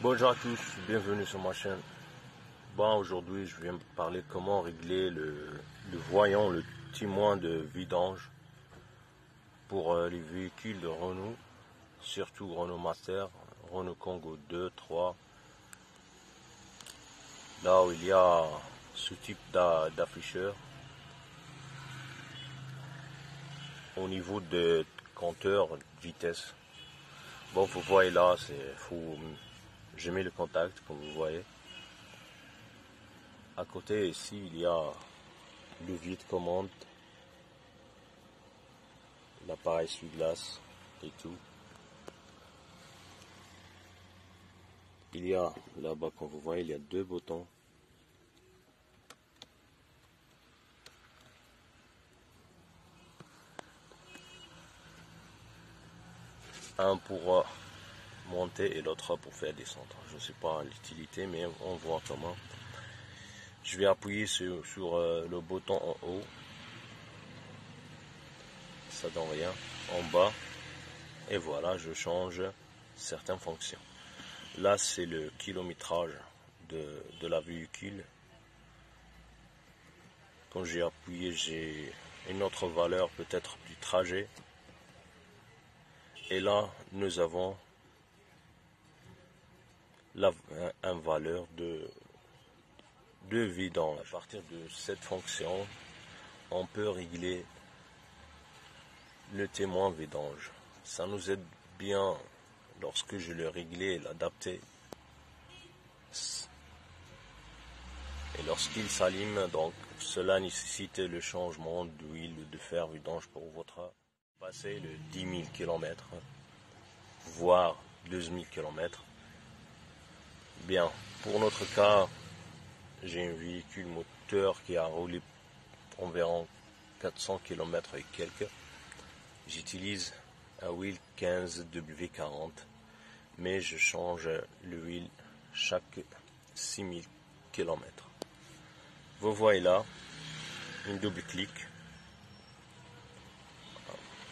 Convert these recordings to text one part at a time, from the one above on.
Bonjour à tous, bienvenue sur ma chaîne. Bon, aujourd'hui je viens parler comment régler le voyant, le témoin de vidange pour les véhicules de Renault, surtout Renault Master, Renault Kangoo 2, 3. Là où il y a ce type d'afficheur. Au niveau de compteur de vitesse. Bon, vous voyez là, je mets le contact comme vous voyez. À côté ici, il y a le levier de commande, l'appareil sous glace et tout. Il y a là-bas, comme vous voyez, il y a deux boutons. Un pour monter et l'autre pour faire descendre. Je ne sais pas l'utilité, mais on voit comment. Je vais appuyer sur le bouton en haut. Ça donne rien. En bas. Et voilà, je change certaines fonctions. Là, c'est le kilométrage de la véhicule. Quand j'ai appuyé, j'ai une autre valeur peut-être du trajet. Et là, nous avons une valeur de vidange. À partir de cette fonction, on peut régler le témoin vidange. Ça nous aide bien lorsque je le réglais et l'adaptais. Et lorsqu'il s'allume, donc cela nécessite le changement d'huile de fer vidange pour votre passer le 10 000 km, voire 12 000 km. Bien, pour notre cas, j'ai un véhicule moteur qui a roulé environ 400 km et quelques. J'utilise un huile 15W40, mais je change l'huile chaque 6000 km. Vous voyez là, une double clic.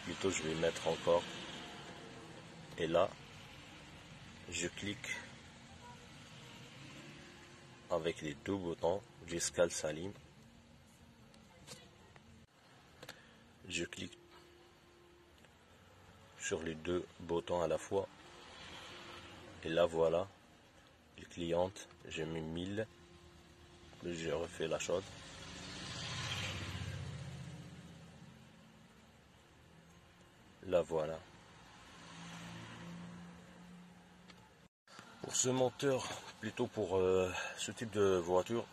Plutôt je vais mettre encore. Et là, je clique avec les deux boutons jusqu'à le s'allume. Je clique sur les deux boutons à la fois. Et là voilà, le cliente, j'ai mis 1000. Je refais la chose. Là voilà. Pour ce moteur, plutôt pour ce type de voiture,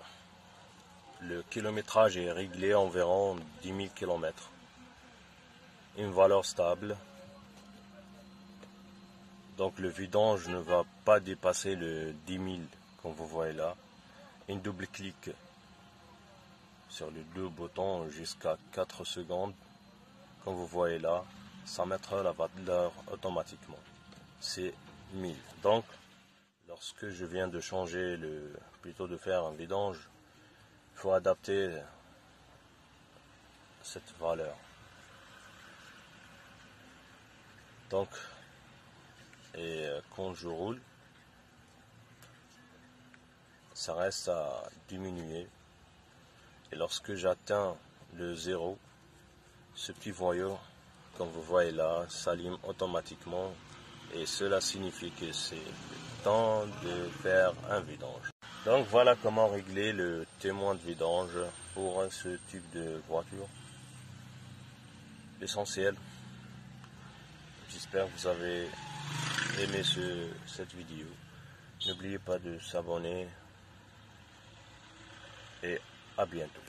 le kilométrage est réglé environ 10 000 km. Une valeur stable. Donc le vidange ne va pas dépasser le 10 000 comme vous voyez là. Une double clic sur les deux boutons jusqu'à 4 secondes. Comme vous voyez là, ça mettra la valeur automatiquement. C'est 1000. Donc lorsque je viens de changer plutôt de faire un vidange, il faut adapter cette valeur. Donc, et quand je roule, ça reste à diminuer. Et lorsque j'atteins le 0, ce petit voyant, comme vous voyez là, s'allume automatiquement. Et cela signifie que c'est le temps de faire un vidange. Donc voilà comment régler le témoin de vidange pour ce type de voiture. L'essentiel. J'espère que vous avez aimé cette vidéo. N'oubliez pas de s'abonner et à bientôt.